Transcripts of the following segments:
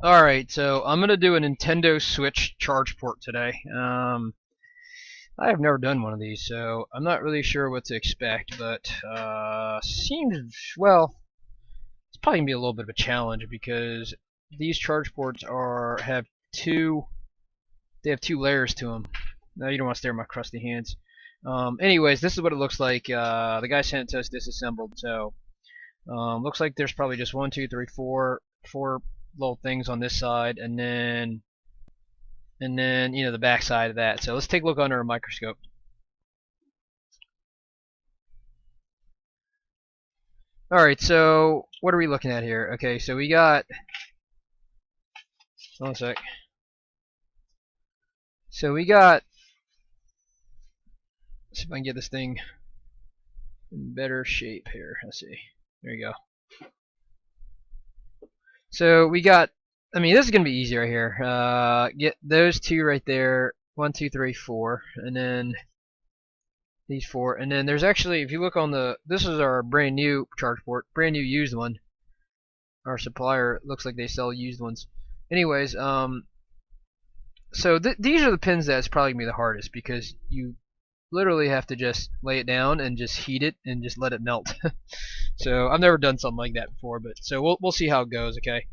Alright, so I'm gonna do a Nintendo Switch charge port today. I have never done one of these, so I'm not really sure what to expect, but seems, well, it's probably gonna be a little bit of a challenge because these charge ports they have two layers to them. Now you don't want to stare at my crusty hands. Anyways, this is what it looks like. The guy sent it to us disassembled, so looks like there's probably just one, two, three, four little things on this side, and then the back side of that. So let's take a look under a microscope. Alright, so what are we looking at here? Okay, so we got, one sec. So we got, let's see if I can get this thing in better shape here. Let's see. There you go. So we got, I mean, this is going to be easy right here. Get those two right there. 1, 2, 3, 4. And then these four. And then there's actually, if you look on this is our brand new charge port. Brand new used one. Our supplier, looks like they sell used ones. Anyways, so these are the pins that's probably going to be the hardest because you literally have to just lay it down and just heat it and just let it melt. So I've never done something like that before, but so we'll see how it goes, okay?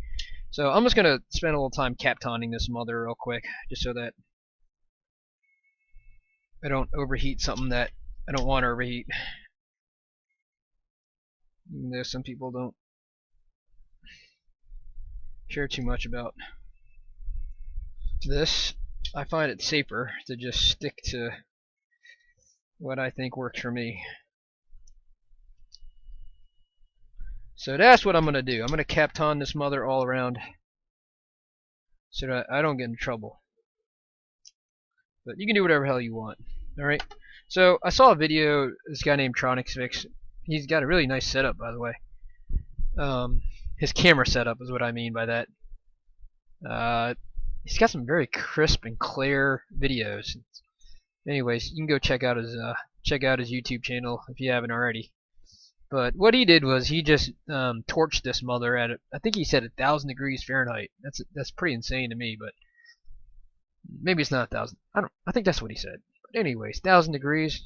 So I'm just gonna spend a little time Kaptoning this mother real quick, just so that I don't overheat something that I don't want to overheat. Even though some people don't care too much about this, I find it safer to just stick to what I think works for me. So that's what I'm gonna do. I'm gonna Kapton this mother all around so that I don't get in trouble. But you can do whatever hell you want. Alright. So I saw a video, this guy named Tronics Fix. He's got a really nice setup, by the way. His camera setup is what I mean by that. He's got some very crisp and clear videos. Anyways, you can go check out his YouTube channel if you haven't already. But what he did was he just torched this mother at I think he said 1,000 degrees Fahrenheit. That's pretty insane to me, but maybe it's not 1,000. I think that's what he said. But anyways, 1,000 degrees.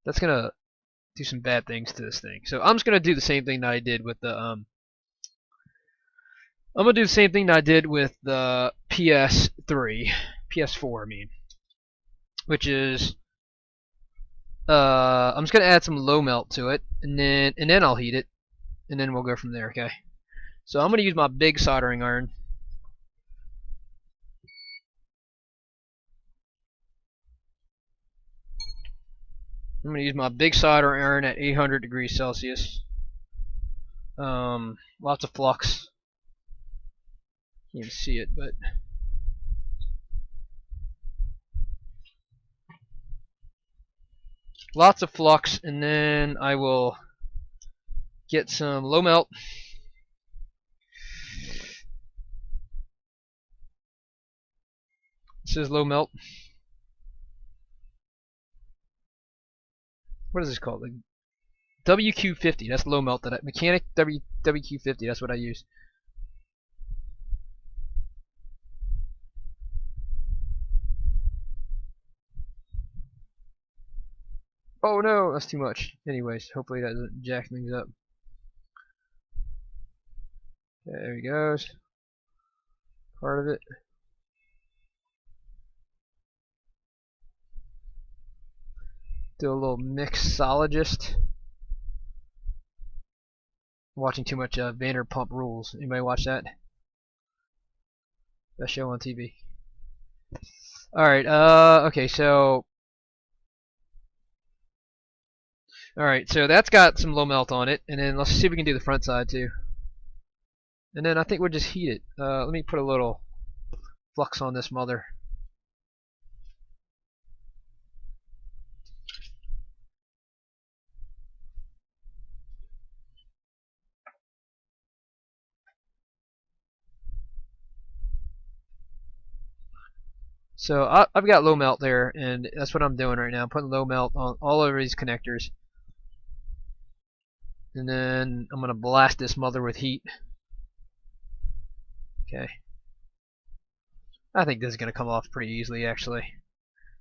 That's gonna do some bad things to this thing. So I'm just gonna do the same thing that I did with the I'm gonna do the same thing that I did with the PS4, I mean, which is I'm just gonna add some low melt to it, and then I'll heat it, and then we'll go from there. Okay. So I'm gonna use my big soldering iron. I'm gonna use my big soldering iron at 800 degrees Celsius. Lots of flux. Can't even see it, but lots of flux, and then I will get some low melt. This is low melt. What is this called? Like WQ50. That's low melt. Mechanic WQ50. That's what I use. Oh no, that's too much. Anyways, hopefully that doesn't jack things up. Okay, there he goes. Part of it. Do a little mixologist. Watching too much Vanderpump Rules. Anybody watch that? That show on TV. Alright, okay, so alright, so that's got some low melt on it, and then let's see if we can do the front side too. And then I think we'll just heat it. Let me put a little flux on this mother. So I've got low melt there, and that's what I'm doing right now. I'm putting low melt on all over these connectors. And then I'm going to blast this mother with heat. Okay. I think this is going to come off pretty easily, actually.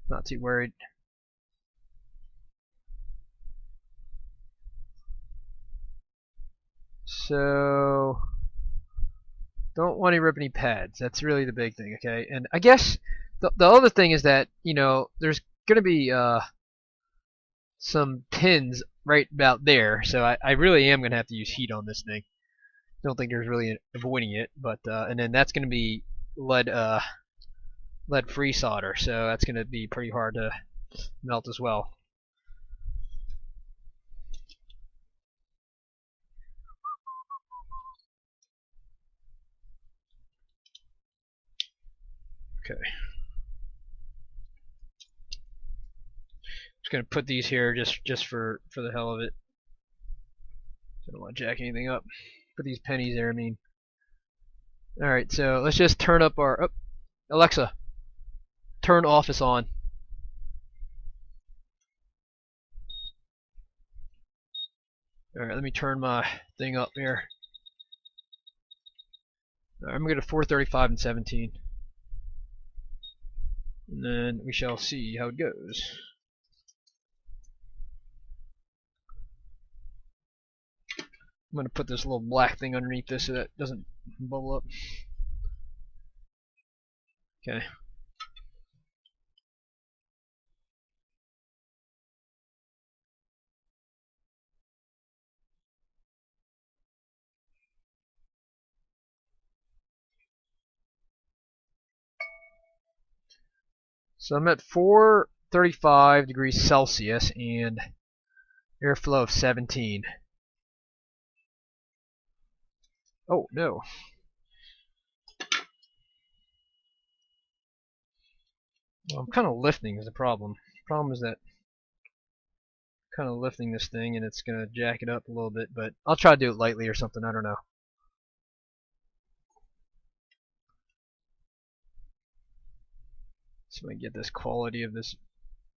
Not too worried. So, don't want to rip any pads. That's really the big thing, okay? And I guess the other thing is that, there's going to be some pins right about there. So I really am going to have to use heat on this thing. Don't think there's really avoiding it, but and then that's going to be lead lead free solder, so that's going to be pretty hard to melt as well. Okay. Just going to put these here just for the hell of it. So I don't want to jack anything up. Put these pennies there, I mean. Alright, so let's just turn up our... Oh, Alexa, turn office on. Alright, let me turn my thing up here. Right, I'm going to go to 435 and 17. And then we shall see how it goes. I'm going to put this little black thing underneath this so that doesn't bubble up. Okay. So I'm at 435 degrees Celsius and airflow of 17. Oh, no. Well, I'm kind of lifting is the problem. The problem is that I'm kind of lifting this thing and it's going to jack it up a little bit, but I'll try to do it lightly or something. I don't know. So I can get this quality of this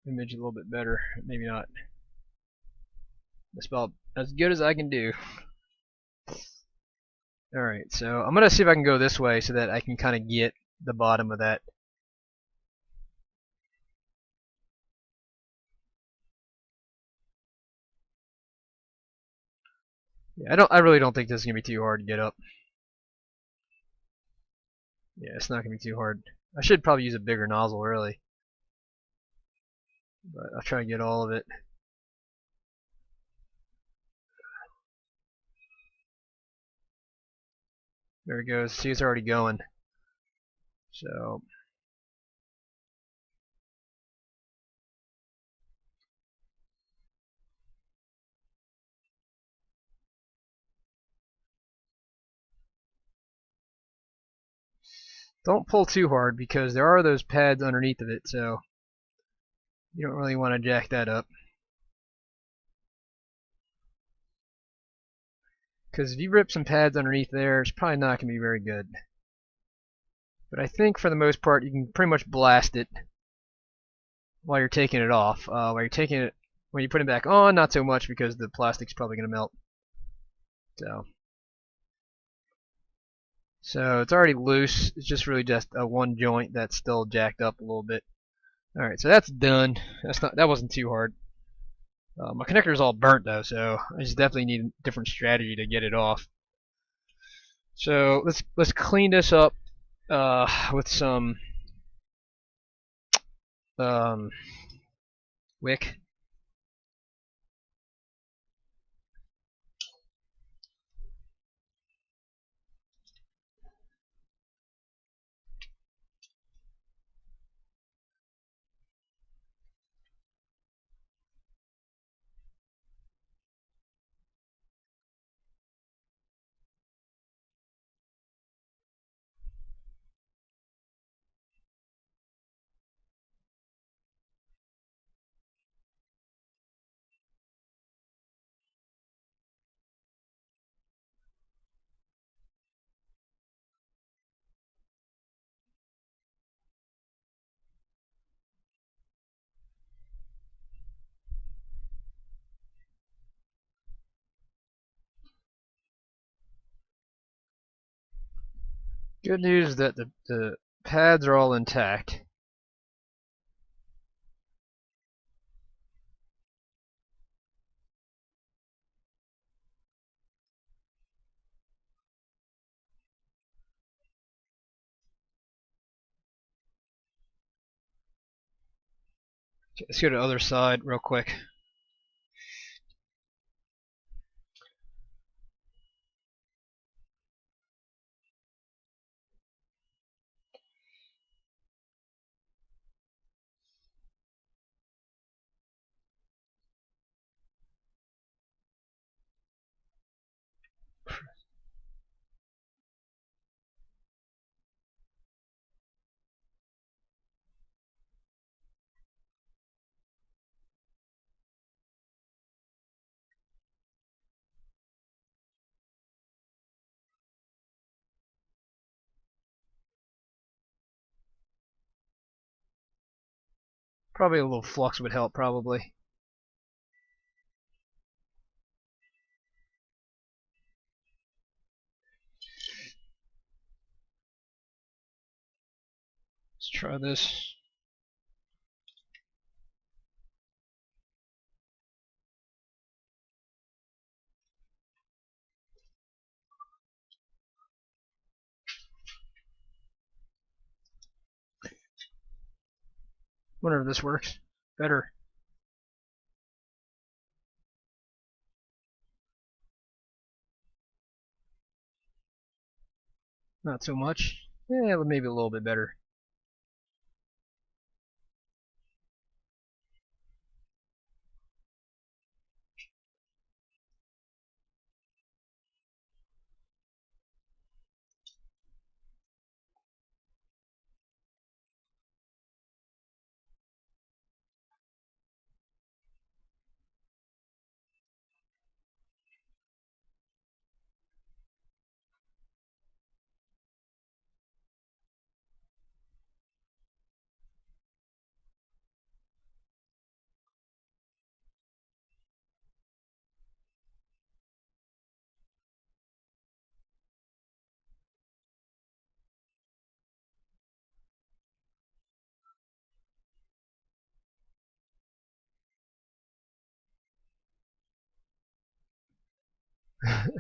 image a little bit better. Maybe not. That's about as good as I can do. Alright, so I'm going to see if I can go this way so that I can kind of get the bottom of that. Yeah, I really don't think this is going to be too hard to get up. Yeah, it's not going to be too hard. I should probably use a bigger nozzle, really. But I'll try to get all of it. There it goes. See, it's already going. So, don't pull too hard because there are those pads underneath of it, so you don't really want to jack that up. Because if you rip some pads underneath there, it's probably not going to be very good. But I think for the most part, you can pretty much blast it while you're taking it off. While you're taking it, when you put it back on, not so much because the plastic's probably going to melt. So it's already loose. It's just really just a one joint that's still jacked up a little bit. All right, so that's done. That wasn't too hard. My connector is all burnt though, so I just definitely need a different strategy to get it off. So let's clean this up with some wick. Good news that the pads are all intact. Okay, let's go to the other side real quick. Probably a little flux would help, probably. Let's try this. Wonder if this works better. Not so much. Yeah, maybe a little bit better.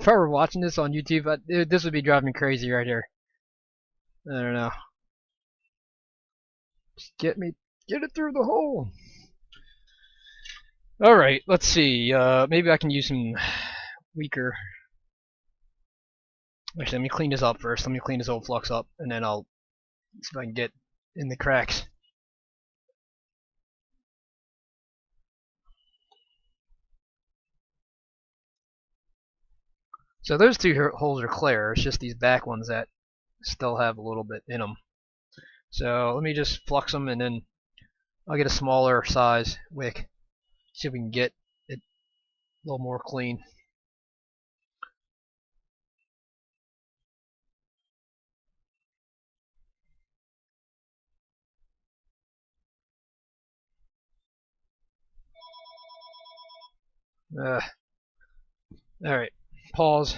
If I were watching this on YouTube, this would be driving me crazy right here. I don't know. Just get it through the hole. All right, let's see. Maybe I can use some weaker. Actually, let me clean this up first. Let me clean this old flux up, and then I'll see if I can get in the cracks. So those two holes are clear. It's just these back ones that still have a little bit in them. So let me just flux them, and then I'll get a smaller size wick. See if we can get it a little more clean. All right, pause.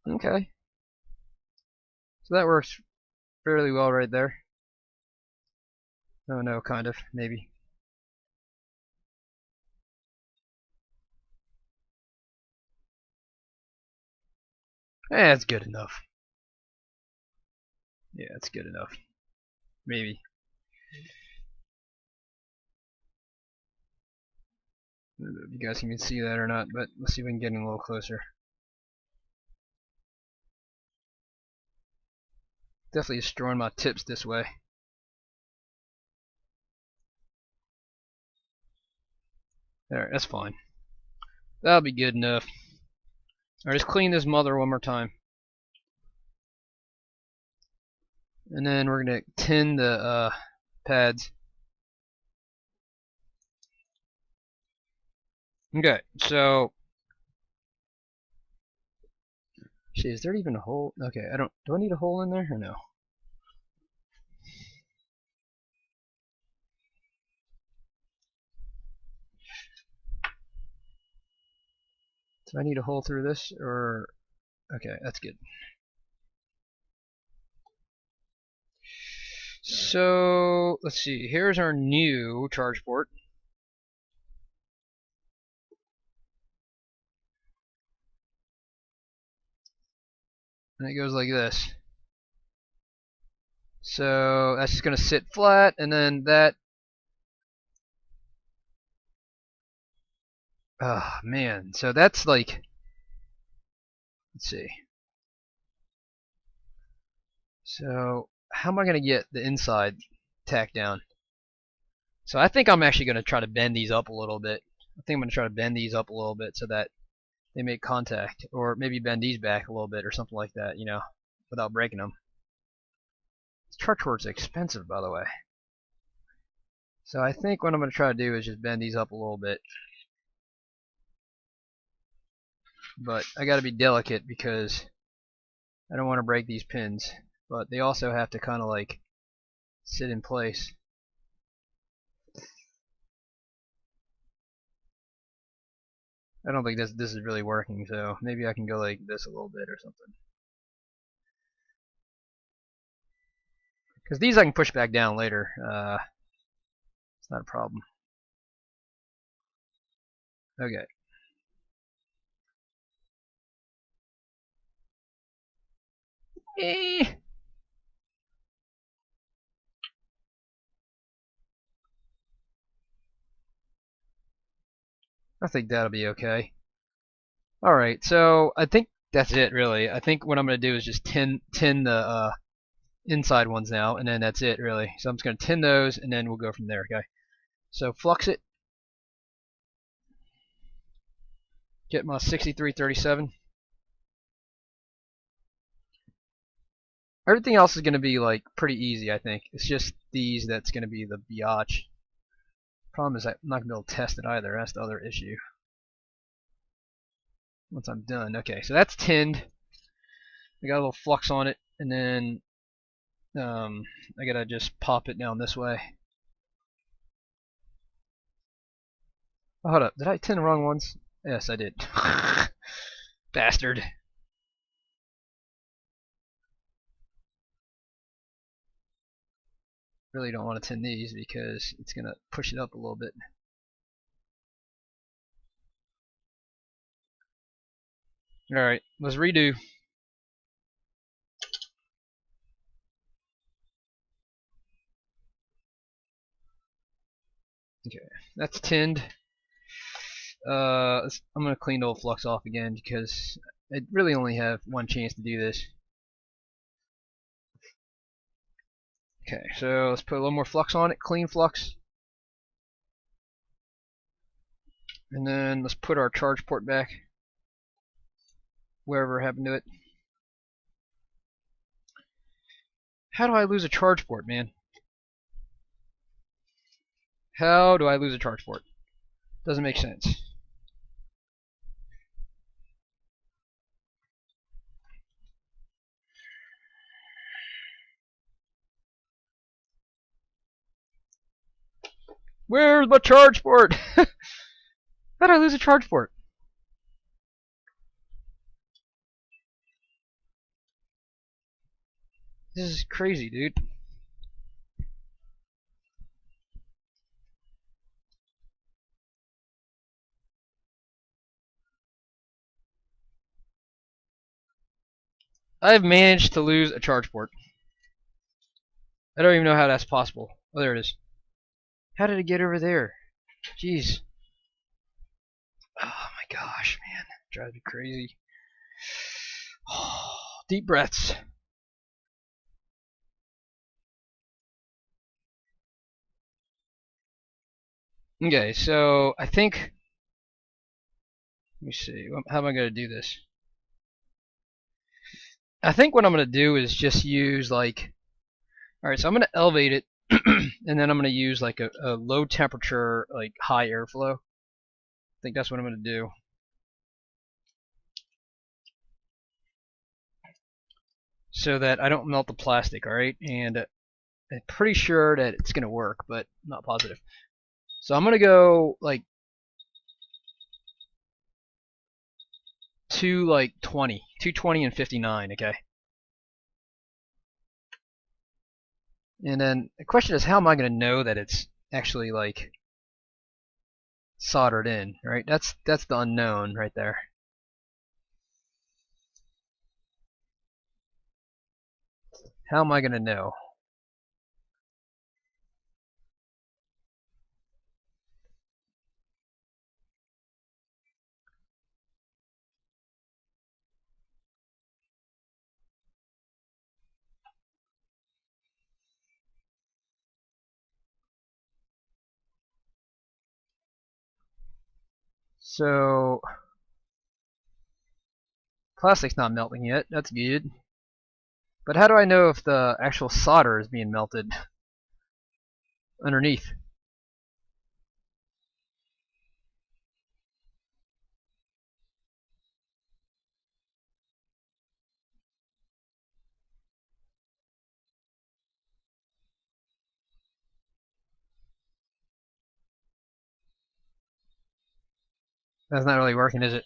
Okay, so that works fairly well right there. Oh no, kind of, maybe. It's good enough. Yeah, it's good enough. Maybe. I don't know if you guys can see that or not, but let's see if we can get in a little closer. Definitely just drawing my tips this way. There, that's fine. That'll be good enough. Alright, just clean this mother one more time. And then we're going to tin the pads. Okay, so shit, is there even a hole? Okay, do I need a hole in there or no? Do I need a hole through this or okay, that's good. So let's see, here's our new charge port. And it goes like this. So that's just going to sit flat, and then that. Oh man, so that's like. Let's see. So how am I going to get the inside tacked down? So I think I'm actually going to try to bend these up a little bit. I think I'm going to try to bend these up a little bit so that they make contact, or maybe bend these back a little bit or something like that, you know, without breaking them. This charge port's expensive, by the way. So I think what I'm going to try to do is just bend these up a little bit. But I got to be delicate because I don't want to break these pins. But they also have to kind of like sit in place. I don't think this is really working, so maybe I can go like this a little bit or something. Because these I can push back down later. It's not a problem. Okay. Eh. I think that'll be okay. Alright, so I think that's it really. I think what I'm going to do is just tin the inside ones now, and then that's it really. So I'm just going to tin those, and then we'll go from there, okay? So flux it. Get my 6337. Everything else is going to be like pretty easy, I think. It's just these that's going to be the biatch. Problem is I'm not going to be able to test it either. That's the other issue. Once I'm done. Okay, so that's tinned. I got a little flux on it, and then I gotta just pop it down this way. Oh, hold up. Did I tin the wrong ones? Yes, I did. Bastard. Really don't want to tin these because it's gonna push it up a little bit. Alright, let's redo. Okay, that's tinned. I'm gonna clean the old flux off again because I really only have one chance to do this. Okay, so let's put a little more flux on it, clean flux. And then let's put our charge port back wherever happened to it. How do I lose a charge port, man? How do I lose a charge port? Doesn't make sense. Where's my charge port? How did I lose a charge port? This is crazy, dude. I've managed to lose a charge port. I don't even know how that's possible. Oh, there it is. How did it get over there? Jeez. gosh, man, drives me crazy. Deep breaths. Okay, so I think, let me see, how am I going to do this? I think what I'm going to do is just use like, alright, so I'm going to elevate it, and then I'm going to use like a low temperature, like high airflow. I think that's what I'm going to do. So that I don't melt the plastic, alright? And I'm pretty sure that it's going to work, but I'm not positive. So I'm going to go like to like 220 and 59, okay? And then the question is, how am I going to know that it's actually like soldered in, right? That's the unknown right there. How am I going to know? So plastic's not melting yet. That's good. But how do I know if the actual solder is being melted underneath? That's not really working, is it?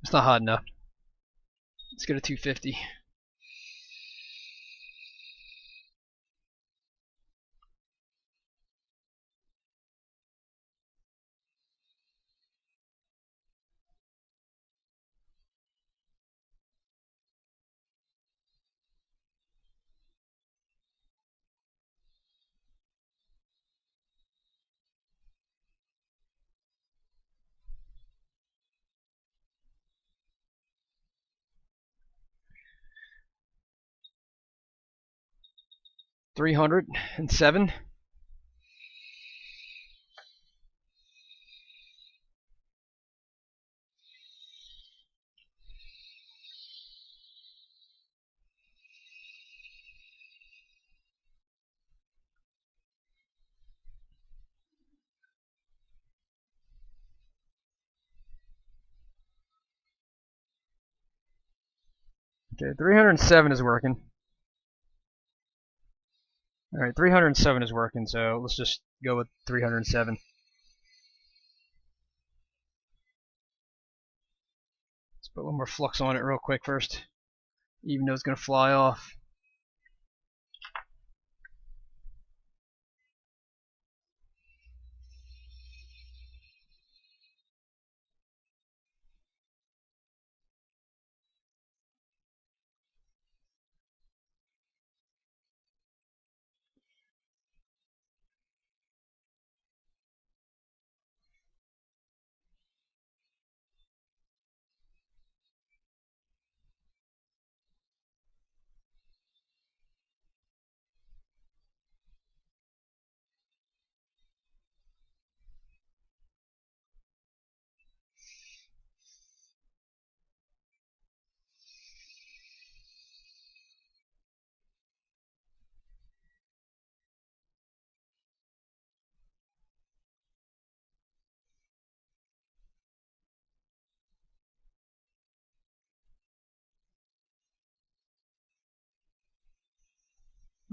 It's not hot enough. Let's go to 250. $307. Okay, 307 is working. Alright, 307 is working, so let's just go with 307. Let's put a little more flux on it real quick first, even though it's going to fly off.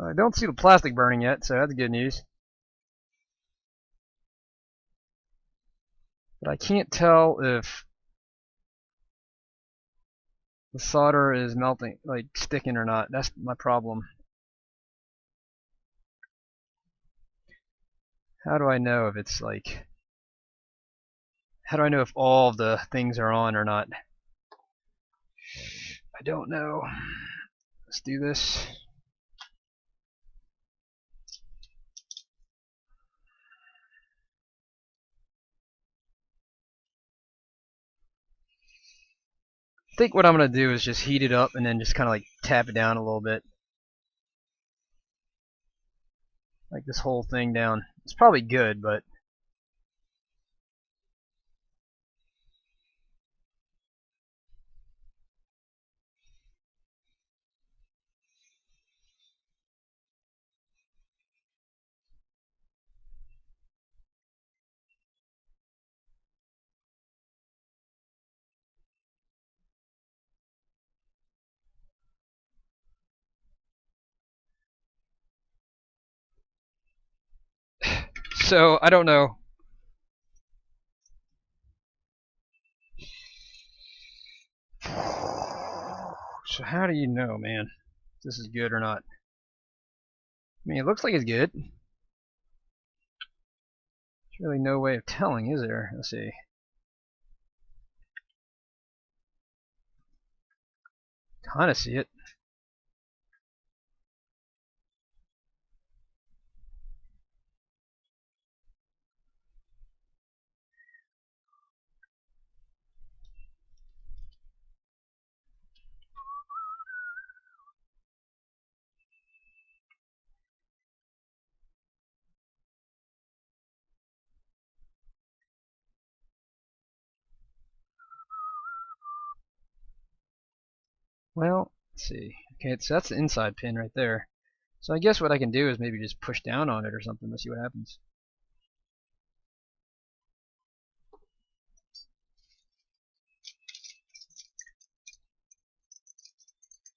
I don't see the plastic burning yet, so that's good news. But I can't tell if the solder is melting, like sticking or not. That's my problem. How do I know if it's like, how do I know if all of the things are on or not? I don't know. Let's do this. think what I'm going to do is just heat it up and then just kind of like tap it down a little bit. Like this whole thing down. It's probably good, but so I don't know. So how do you know, man, if this is good or not? I mean, it looks like it's good. There's really no way of telling, is there? Let's see. Kind of see it. Well, let's see. Okay, so that's the inside pin right there. So I guess what I can do is maybe just push down on it or something to see what happens.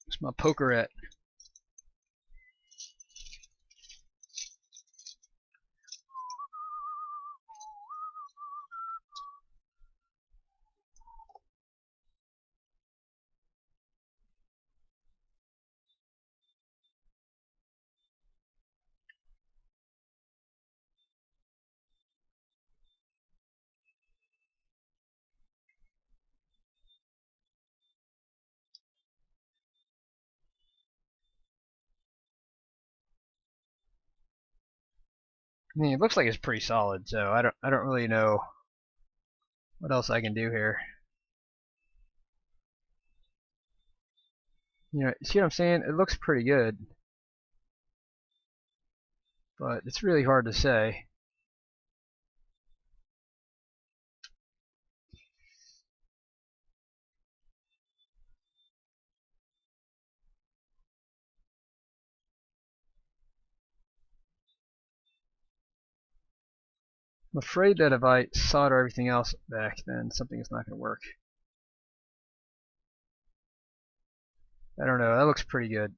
Where's my poker at? I mean, it looks like it's pretty solid, so I don't really know what else I can do here. You know, see what I'm saying? It looks pretty good, but it's really hard to say. I'm afraid that if I solder everything else back, then something is not going to work. I don't know. That looks pretty good.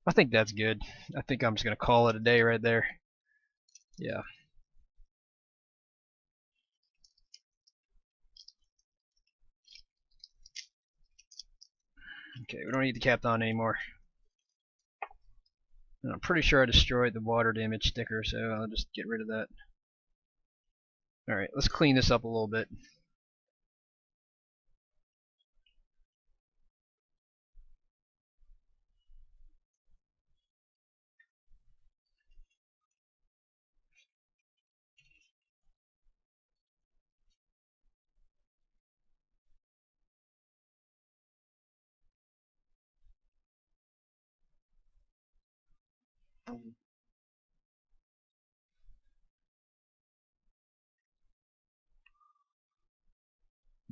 I think that's good. I think I'm just going to call it a day right there. Yeah. Okay, we don't need the Kapton anymore. And I'm pretty sure I destroyed the water damage sticker, so I'll just get rid of that. Alright, let's clean this up a little bit.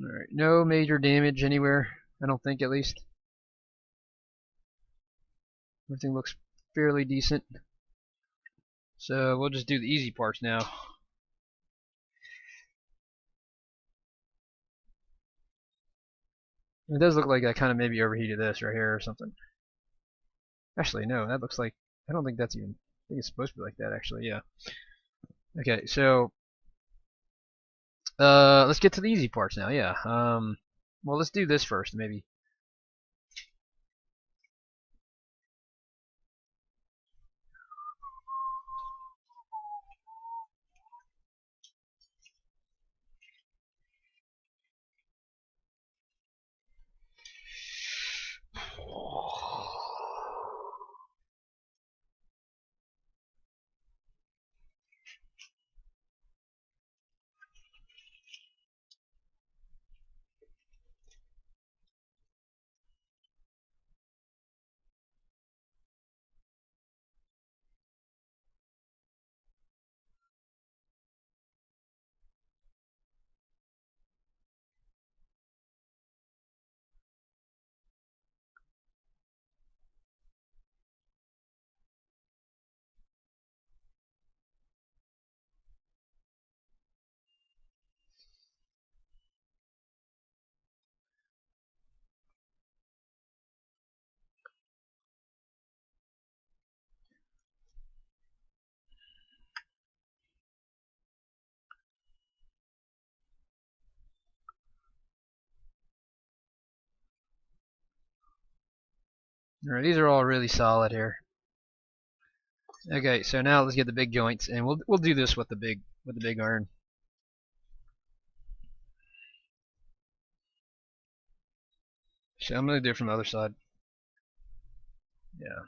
Alright, no major damage anywhere, I don't think, at least. Everything looks fairly decent. So we'll just do the easy parts now. It does look like I kind of maybe overheated this right here or something. Actually, no, that looks like, I don't think that's even, I think it's supposed to be like that, actually, yeah. Okay, so, let's get to the easy parts now, yeah. Well, let's do this first, maybe. Alright, these are all really solid here. Okay, so now let's get the big joints, and we'll do this with the big iron. So I'm gonna do it from the other side. Yeah.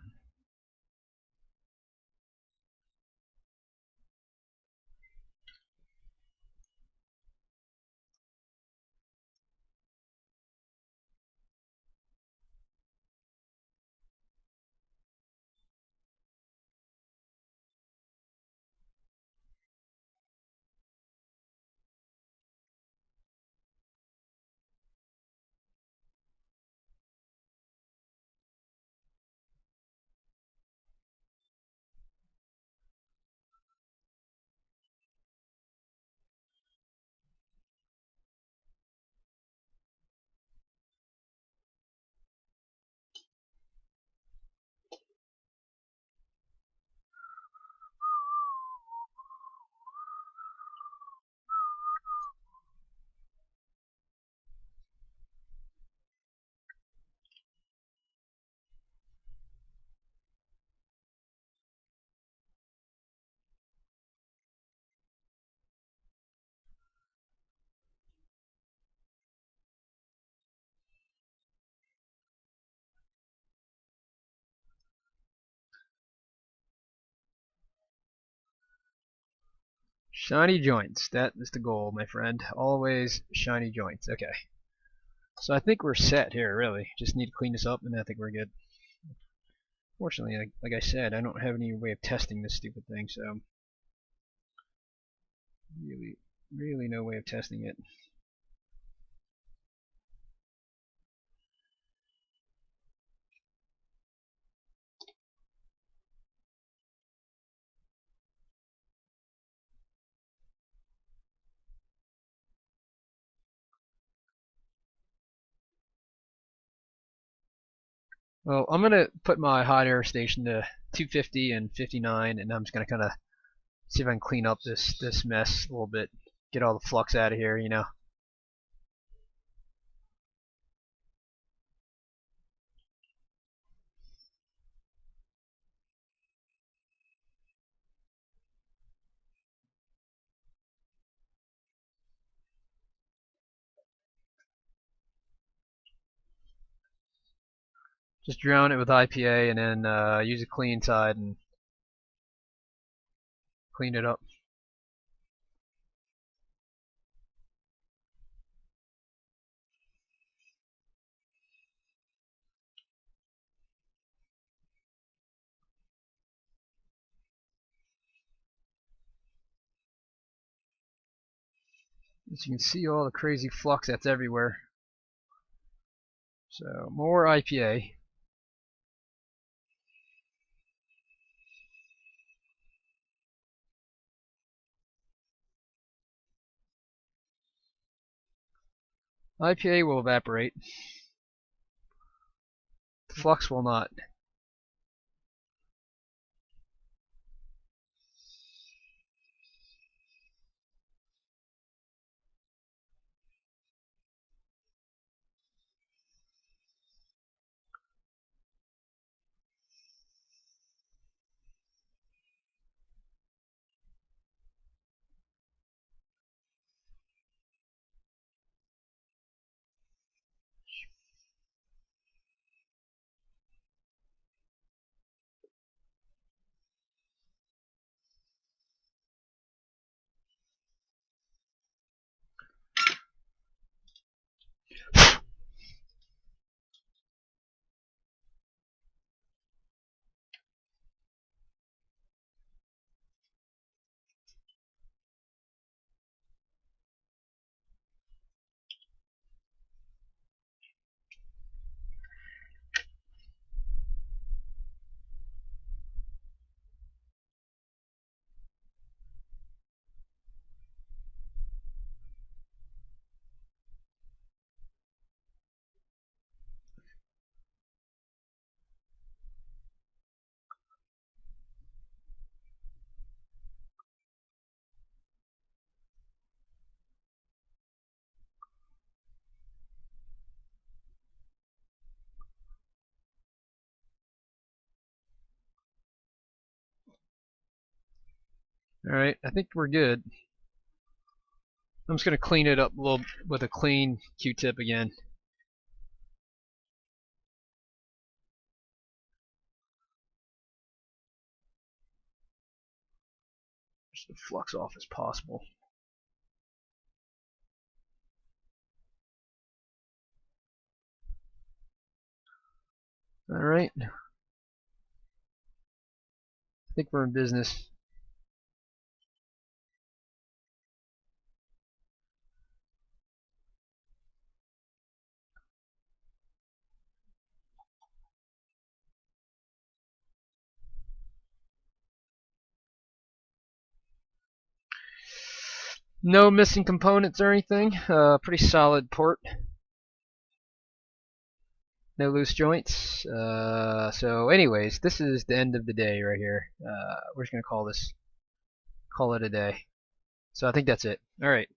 Shiny joints. That is the goal, my friend. Always shiny joints. Okay. So I think we're set here, really. Just need to clean this up, and I think we're good. Fortunately, like I said, I don't have any way of testing this stupid thing, so really no way of testing it. Well, I'm gonna put my hot air station to 250 and 59, and I'm just gonna kind of see if I can clean up this mess a little bit, get all the flux out of here, you know. Just drown it with IPA, and then use a clean side and clean it up. As you can see, all the crazy flux that's everywhere. So more IPA. IPA will evaporate. The flux will not. Alright, I think we're good. I'm just going to clean it up a little with a clean Q-tip again. Just the flux off as possible. Alright, I think we're in business. No missing components or anything. Pretty solid port. No loose joints. So anyways, this is the end of the day right here. We're just going to call it a day. So I think that's it. Alright.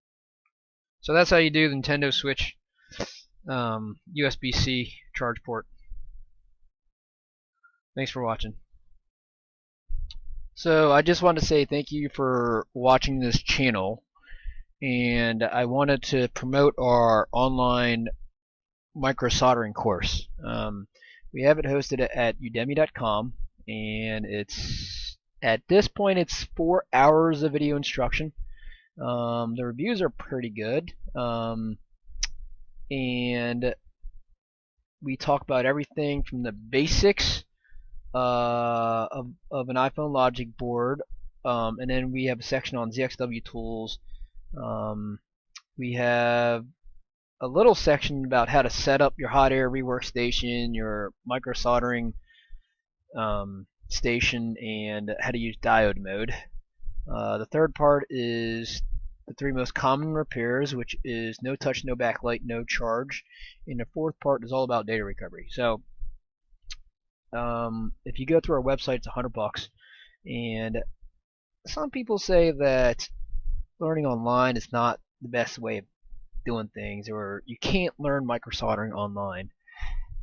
So that's how you do the Nintendo Switch USB-C charge port. Thanks for watching. So I just want to say thank you for watching this channel, and I wanted to promote our online microsoldering course. We have it hosted at udemy.com, and it's at this point it's 4 hours of video instruction. The reviews are pretty good, and we talk about everything from the basics of an iPhone logic board, and then we have a section on ZXW tools. We have a little section about how to set up your hot air rework station, your microsoldering station, and how to use diode mode. The third part is the 3 most common repairs, which is no touch, no backlight, no charge. And the fourth part is all about data recovery. So if you go through our website, it's $100. And some people say that learning online is not the best way of doing things, or you can't learn microsoldering online.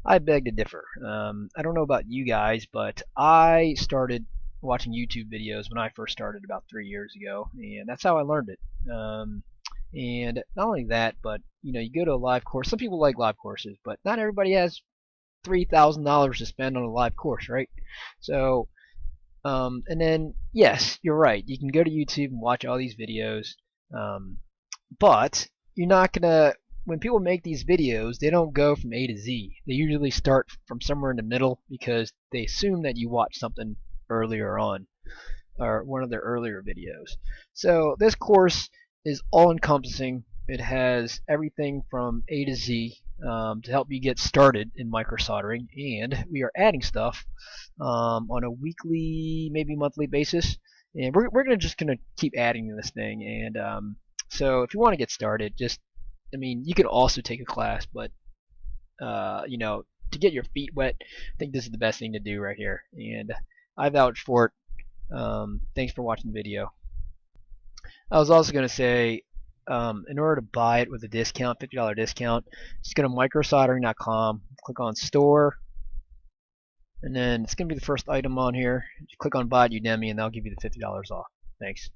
I beg to differ. I don't know about you guys, but I started watching YouTube videos when I first started about 3 years ago, and that's how I learned it. And not only that, but you go to a live course. Some people like live courses, but not everybody has $3,000 to spend on a live course, right? So, and then yes, you're right. You can go to YouTube and watch all these videos, but you're not gonna. When people make these videos, they don't go from A to Z. They usually start from somewhere in the middle because they assume that you watched something earlier on, or one of their earlier videos. So this course is all encompassing. It has everything from A to Z to help you get started in microsoldering, and we are adding stuff on a weekly, maybe monthly basis, and we're just gonna keep adding to this thing. And so if you want to get started, I mean, you could also take a class, but to get your feet wet, I think this is the best thing to do right here, and I vouch for it. Thanks for watching the video. I was also going to say, in order to buy it with a discount, $50 discount, just go to microsoldering.com, click on store, and then it's going to be the first item on here. Just click on buy at Udemy, and they'll give you the $50 off. Thanks.